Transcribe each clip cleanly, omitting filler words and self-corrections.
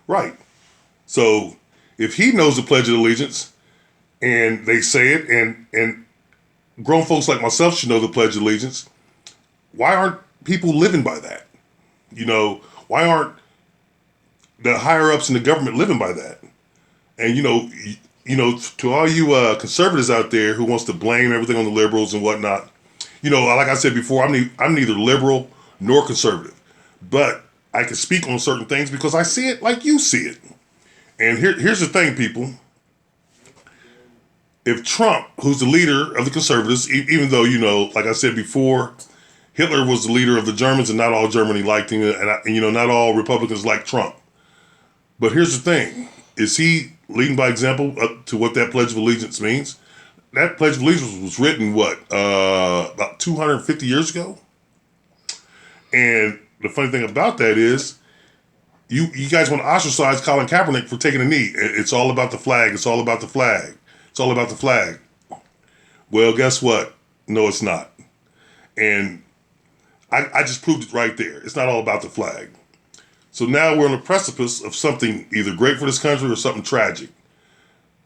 Right. So if he knows the Pledge of Allegiance and they say it, and grown folks like myself should know the Pledge of Allegiance, why aren't people living by that? Why aren't the higher ups in the government living by that? And to all you conservatives out there who wants to blame everything on the liberals and whatnot, like I said before, I'm neither liberal nor conservative, but I can speak on certain things because I see it like you see it. And here's the thing, people. If Trump, who's the leader of the conservatives, even though, like I said before, Hitler was the leader of the Germans and not all Germany liked him, and not all Republicans like Trump. But here's the thing. Is he leading by example to what that Pledge of Allegiance means? That Pledge of Allegiance was written, about 250 years ago? And the funny thing about that is, you guys want to ostracize Colin Kaepernick for taking a knee. It's all about the flag. It's all about the flag. It's all about the flag. Well, guess what? No, it's not. And I just proved it right there. It's not all about the flag. So now we're on the precipice of something either great for this country or something tragic.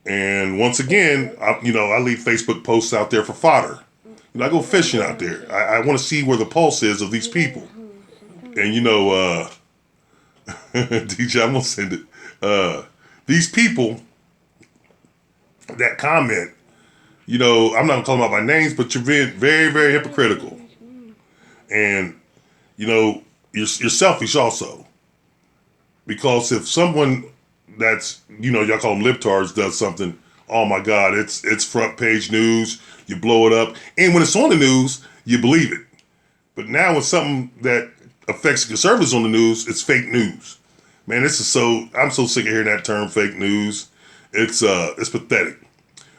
And once again, I leave Facebook posts out there for fodder. I go fishing out there. I want to see where the pulse is of these people. And DJ, I'm gonna send it. These people that comment, I'm not gonna call them out by names, but you're being very, very hypocritical. And, you're selfish also. Because if someone that's, y'all call them libtards, does something, oh my God, it's front page news, you blow it up. And when it's on the news, you believe it. But now when something that affects conservatives on the news, it's fake news. Man, I'm so sick of hearing that term, fake news. It's pathetic.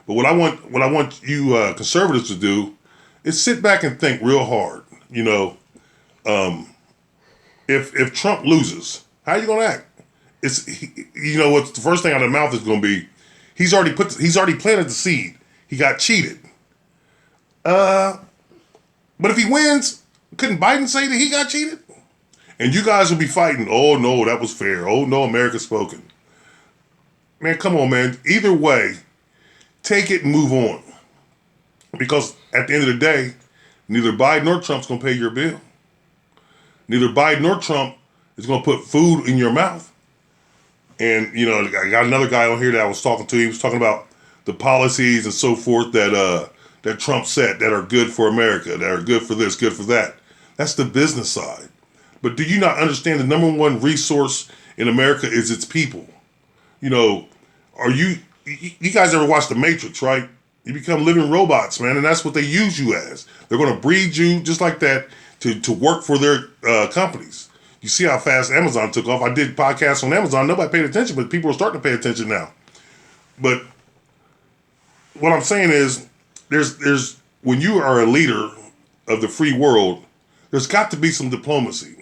But what I want you conservatives to do is sit back and think real hard. If Trump loses, how are you gonna act? What's the first thing out of their mouth is gonna be, he's already planted the seed. He got cheated. But if he wins, couldn't Biden say that he got cheated? And you guys will be fighting, oh no, that was fair. Oh no, America's spoken. Man, come on, man. Either way, take it and move on. Because at the end of the day, neither Biden nor Trump's going to pay your bill. Neither Biden nor Trump is going to put food in your mouth. And, I got another guy on here that I was talking to. He was talking about the policies and so forth that Trump set that are good for America, that are good for this, good for that. That's the business side. But do you not understand the number one resource in America is its people? Are you guys ever watched The Matrix, right? You become living robots, man, and that's what they use you as. They're going to breed you just like that to work for their companies. You see how fast Amazon took off. I did podcasts on Amazon. Nobody paid attention, but people are starting to pay attention now. But what I'm saying is, there's when you are a leader of the free world, there's got to be some diplomacy.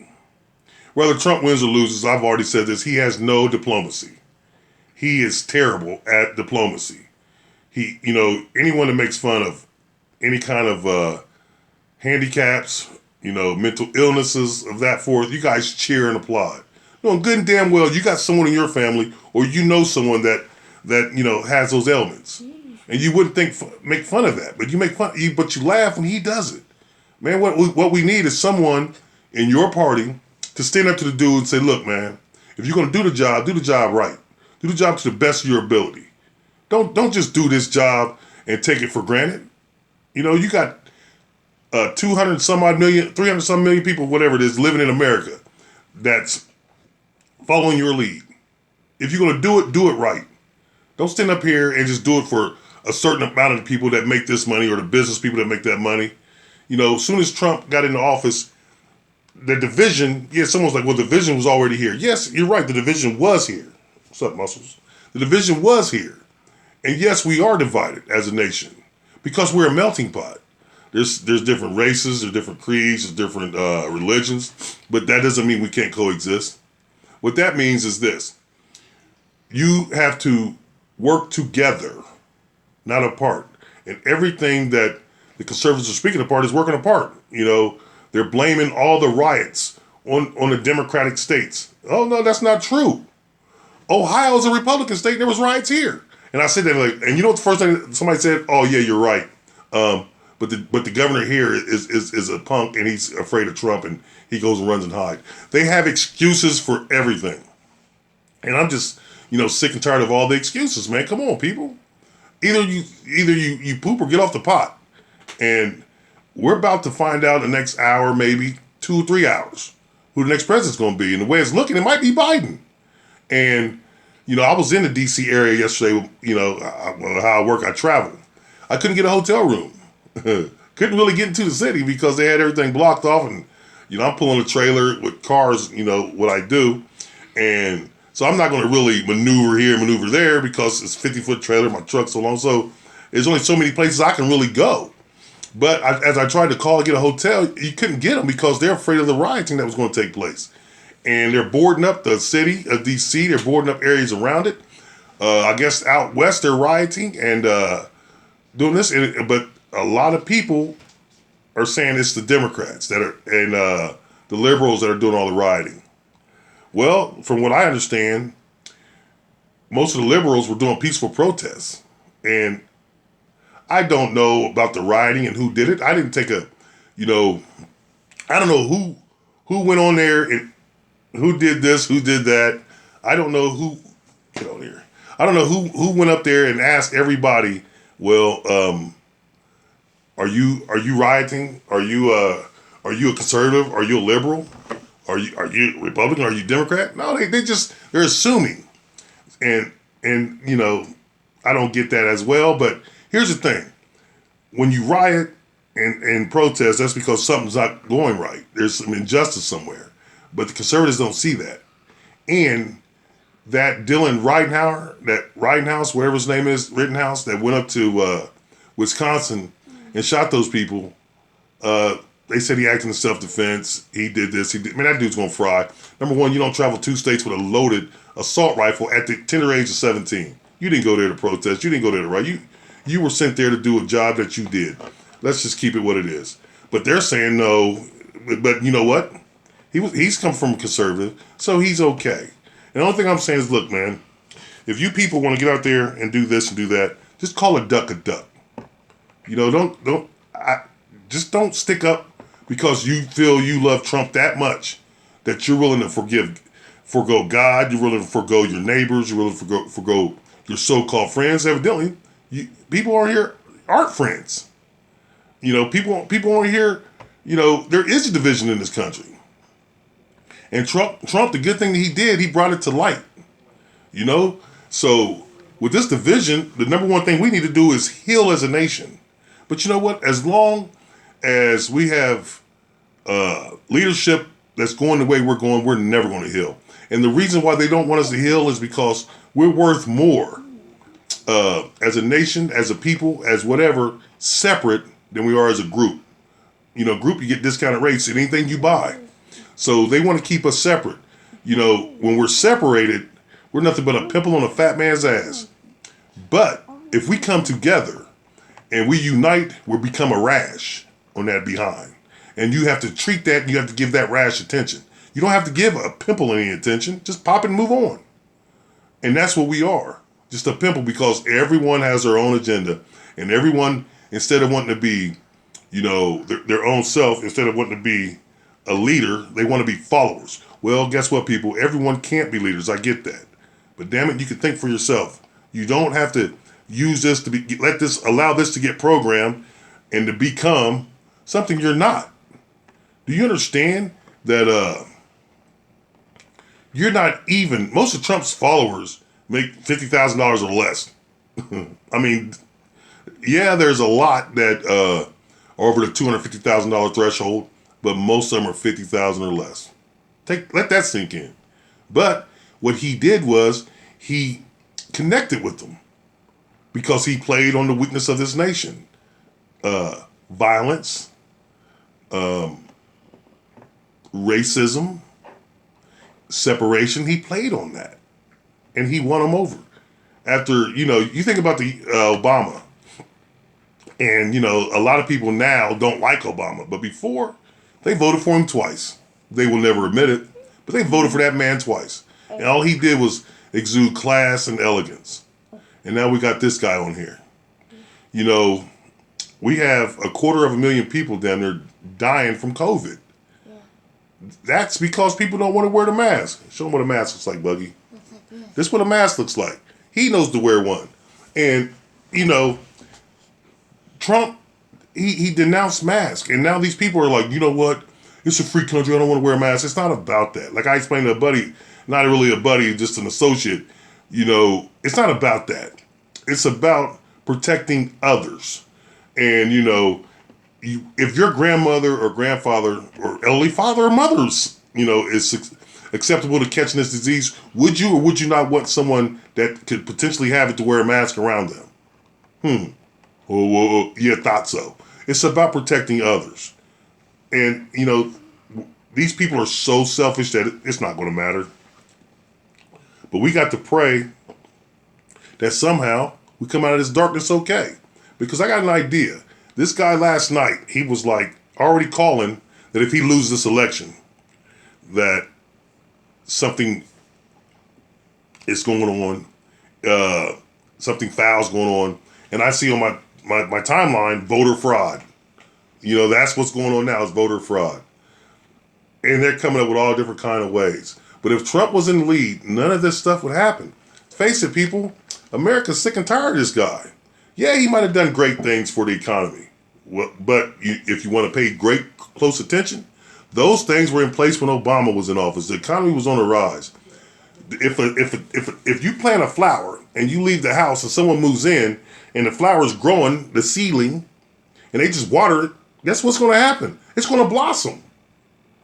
Whether Trump wins or loses, I've already said this, he has no diplomacy. He is terrible at diplomacy. Anyone that makes fun of any kind of handicaps, mental illnesses of that forth, you guys cheer and applaud. Knowing good and damn well you got someone in your family or someone that has those ailments. And you wouldn't make fun of that, but but you laugh when he does it. Man, what we need is someone in your party to stand up to the dude and say, look, man, if you're going to do the job right. Do the job to the best of your ability. Don't just do this job and take it for granted. You got 200 some odd million, 300 some million people, whatever it is, living in America that's following your lead. If you're going to do it right. Don't stand up here and just do it for a certain amount of the people that make this money or the business people that make that money. As soon as Trump got into office, the division, someone's like, well, the division was already here. Yes, you're right. The division was here. What's up, muscles? The division was here. And yes, we are divided as a nation because we're a melting pot. There's different races, there's different creeds, there's different religions, but that doesn't mean we can't coexist. What that means is this. You have to work together, not apart. And everything that the conservatives are speaking apart is working apart. They're blaming all the riots on the Democratic states. Oh, no, that's not true. Ohio's a Republican state. There was riots here, and I said that like, and you know what the first thing somebody said? Oh yeah, you're right. But the governor here is a punk and he's afraid of Trump and he goes and runs and hides. They have excuses for everything, and I'm just sick and tired of all the excuses, man. Come on, people. Either you poop or get off the pot, and we're about to find out in the next hour, maybe 2 or 3 hours, who the next president's going to be. And the way it's looking, it might be Biden. And I was in the D.C. area yesterday. How I work, I travel. I couldn't get a hotel room. Couldn't really get into the city because they had everything blocked off, and I'm pulling a trailer with cars. What I do, and so I'm not going to really maneuver here, maneuver there because it's a 50-foot trailer. My truck's so long, so there's only so many places I can really go. But as I tried to call and get a hotel, you couldn't get them because they're afraid of the rioting that was going to take place, and they're boarding up the city of D.C. They're boarding up areas around it. I guess out west they're rioting and doing this, but a lot of people are saying it's the Democrats that are and the liberals that are doing all the rioting. Well, from what I understand, most of the liberals were doing peaceful protests. And I don't know about the rioting and who did it. I didn't take I don't know who went on there and who did this, who did that. I don't know who, get on here. I don't know who went up there and asked everybody, well, are you rioting? Are you a conservative? Are you a liberal? Are you Republican? Are you Democrat? No, they're assuming, and I don't get that as well. But here's the thing: when you riot and protest, that's because something's not going right. There's some injustice somewhere, but the conservatives don't see that. And that Dylan Rittenhouse, whatever his name is, Rittenhouse, that went up to Wisconsin and shot those people. They said he acted in self-defense. He did this. Man, that dude's gonna fry. Number one, you don't travel 2 states with a loaded assault rifle at the tender age of 17. You didn't go there to protest. You didn't go there to riot. You were sent there to do a job that you did. Let's just keep it what it is. But they're saying no. But you know what? He's come from a conservative, so he's okay. And the only thing I'm saying is, look, man, if you people want to get out there and do this and do that, just call a duck a duck. Just don't stick up because you feel you love Trump that much that you're willing to forgo God, you're willing to forgo your neighbors, you're willing to forgo your so-called friends. Evidently, people aren't friends. People aren't here. There is a division in this country. And Trump, the good thing that he did, he brought it to light. So with this division, the number one thing we need to do is heal as a nation. But you know what? As long as we have leadership that's going the way we're going, we're never going to heal. And the reason why they don't want us to heal is because we're worth more as a nation, as a people, as whatever, separate than we are as a group. Group, you get discounted rates in anything you buy. So they want to keep us separate. When we're separated, we're nothing but a pimple on a fat man's ass. But if we come together and we unite, we become a rash on that behind. And you have to treat that and you have to give that rash attention. You don't have to give a pimple any attention. Just pop it and move on. And that's what we are. Just a pimple because everyone has their own agenda. And everyone, instead of wanting to be, their own self, instead of wanting to be a leader, they want to be followers. Well, guess what, people? Everyone can't be leaders. I get that. But damn it, you can think for yourself. You don't have to use this to allow this to get programmed and to become something you're not. Do you understand that you're not even, most of Trump's followers make $50,000 or less. I mean, yeah, there's a lot that are over the $250,000 threshold, but most of them are $50,000 or less. Let that sink in. But what he did was he connected with them because he played on the weakness of this nation. Violence, racism, separation. He played on that. And he won them over. After, you think about the Obama. And, a lot of people now don't like Obama. But before, they voted for him twice. They will never admit it. But they voted for that man twice. And all he did was, exude class and elegance. And now we got this guy on here. You know, we have 250,000 people down there dying from COVID. Yeah. That's because people don't want to wear the mask. Show them what a mask looks like, Buggy. Looks like this. This is what a mask looks like. He knows to wear one. And, you know, Trump, he denounced masks. And now these people are like, you know what? It's a free country. I don't want to wear a mask. It's not about that. Like I explained to a buddy, not really a buddy, just an associate, you know, it's not about that. It's about protecting others. And, you know, if your grandmother or grandfather or elderly father or mother's, you know, is acceptable to catching this disease, would you or would you not want someone that could potentially have it to wear a mask around them? Oh, yeah, thought so. It's about protecting others. And, you know, these people are so selfish that it's not going to matter. But we got to pray that somehow we come out of this darkness okay. Because I got an idea. This guy last night, he was like already calling that if he loses this election, that something is going on, something foul's going on. And I see on my timeline, voter fraud. You know, that's what's going on now is voter fraud. And they're coming up with all different kind of ways. But if Trump was in the lead, none of this stuff would happen. Face it, people, America's sick and tired of this guy. Yeah, he might have done great things for the economy. Well, but if you want to pay great close attention, those things were in place when Obama was in office. The economy was on the rise. If you plant a flower and you leave the house and someone moves in and the flower's growing, the seedling, and they just water it, guess what's going to happen? It's going to blossom.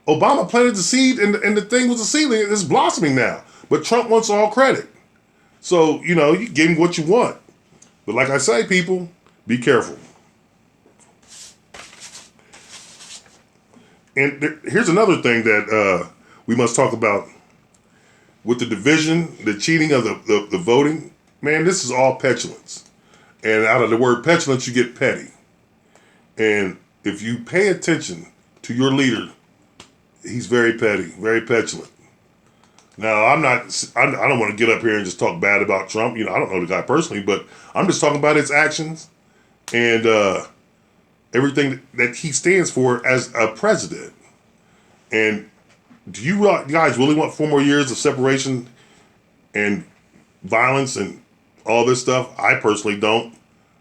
Obama planted the seed and the thing was a seedling. It's blossoming now. But Trump wants all credit. So, you know, you give him what you want. But like I say, people, be careful. And here's another thing that we must talk about with the division, the cheating of the voting. Man, this is all petulance. And out of the word petulance, you get petty. And if you pay attention to your leader, he's very petty, very petulant. Now, I don't want to get up here and just talk bad about Trump. You know, I don't know the guy personally, but I'm just talking about his actions and everything that he stands for as a president. And do you guys really want 4 more years of separation and violence and all this stuff? I personally don't.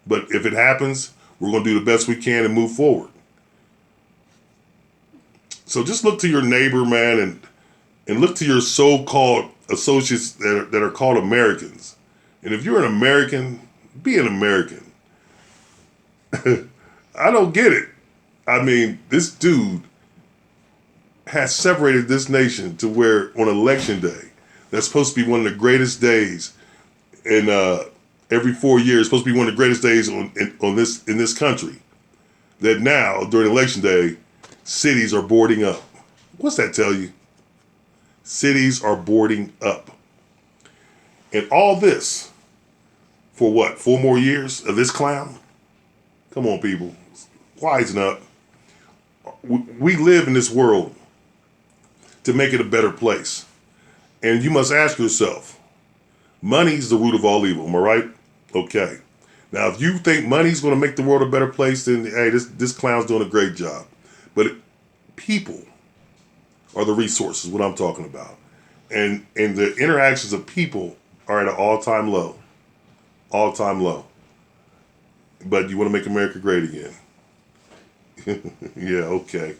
But if it happens, we're going to do the best we can and move forward. So just look to your neighbor, man, and look to your so-called associates that are called Americans. And if you're an American, be an American. I don't get it. I mean, this dude has separated this nation to where on election day, that's supposed to be one of the greatest days in every 4 years, supposed to be one of the greatest days in this country, that now, during election day, cities are boarding up. What's that tell you? Cities are boarding up. And all this for what? 4 more years of this clown? Come on, people. Wisen up. We live in this world to make it a better place. And you must ask yourself, money's the root of all evil, am I right? Okay. Now, if you think money's going to make the world a better place, then, hey, this clown's doing a great job. But people are the resources, what I'm talking about. And the interactions of people are at an all-time low. All-time low. But you want to make America great again. Yeah, okay.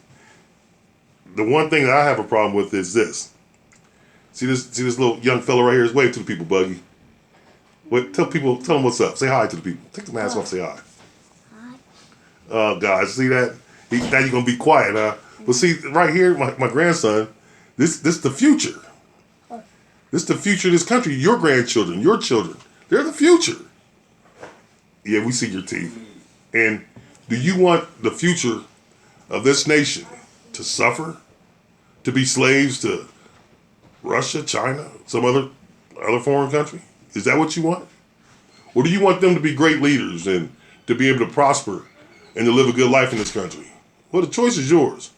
The one thing that I have a problem with is this. See this little young fella right here? Is wave to the people, Buggy. Wait, tell them what's up. Say hi to the people. Take the mask off, say hi. Hi. Oh, guys, see that? Now you're going to be quiet, huh? But see, right here, my grandson, this the future. This the future of this country. Your grandchildren, your children, they're the future. Yeah, we see your teeth. And do you want the future of this nation to suffer? To be slaves to Russia, China, some other foreign country? Is that what you want? Or do you want them to be great leaders and to be able to prosper and to live a good life in this country? Well, the choice is yours.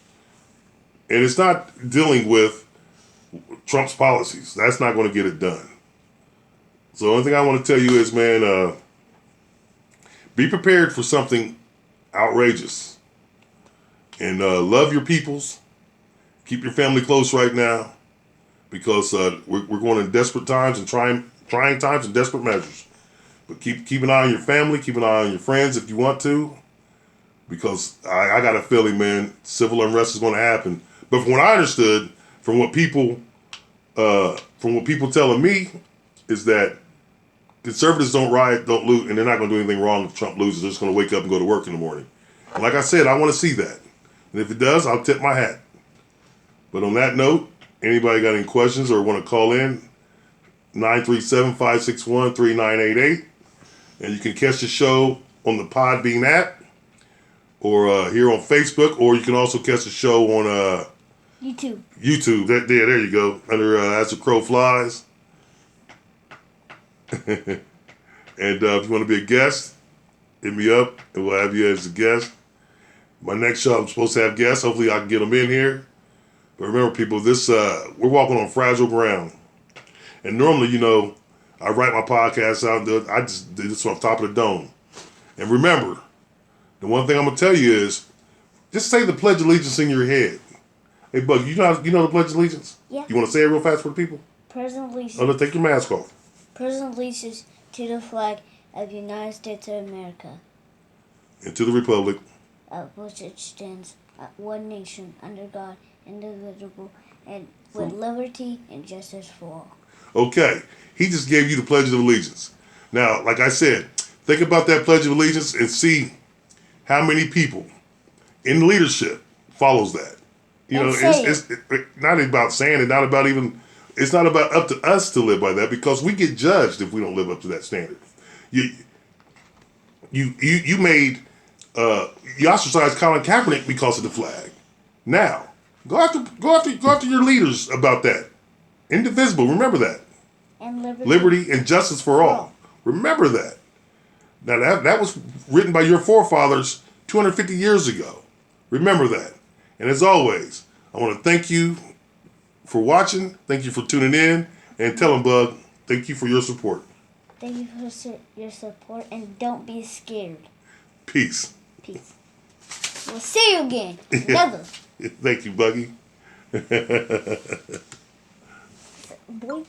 And it's not dealing with Trump's policies. That's not going to get it done. So the only thing I want to tell you is, man, be prepared for something outrageous. And love your peoples. Keep your family close right now because we're going in desperate times and trying times and desperate measures. But keep an eye on your family. Keep an eye on your friends if you want to, because I got a feeling, man, civil unrest is going to happen. But from what I understood, from what people telling me, is that conservatives don't riot, don't loot, and they're not going to do anything wrong if Trump loses. They're just going to wake up and go to work in the morning. And like I said, I want to see that. And if it does, I'll tip my hat. But on that note, anybody got any questions or want to call in, 937-561-3988. And you can catch the show on the Podbean app or here on Facebook, or you can also catch the show on YouTube. YouTube. There you go. Under As the Crow Flies. And if you want to be a guest, hit me up and we'll have you as a guest. My next show, I'm supposed to have guests. Hopefully I can get them in here. But remember, people, we're walking on fragile ground. And normally, I write my podcast out. I just did this off top of the dome. And remember, the one thing I'm going to tell you is, just say the Pledge of Allegiance in your head. Hey, Bug, you know the Pledge of Allegiance? Yeah. You want to say it real fast for the people? President allegiance. Oh, no, take your mask off. President allegiance to the flag of the United States of America, And to the Republic. which it stands, one nation, under God, indivisible, and with liberty and justice for all. Okay. He just gave you the Pledge of Allegiance. Now, like I said, think about that Pledge of Allegiance and see how many people in leadership follows that. It's not about saying it, not about even, it's not about up to us to live by that, because we get judged if we don't live up to that standard. You made, you ostracized Colin Kaepernick because of the flag. Now, go after your leaders about that. Indivisible, remember that. And Liberty and justice for all. Remember that. Now that was written by your forefathers 250 years ago. Remember that. And as always, I want to thank you for watching. Thank you for tuning in. And tell them, Bug, thank you for your support. Thank you for your support, and don't be scared. Peace. Peace. We'll see you again. Never. Thank you, Buggy. Boy.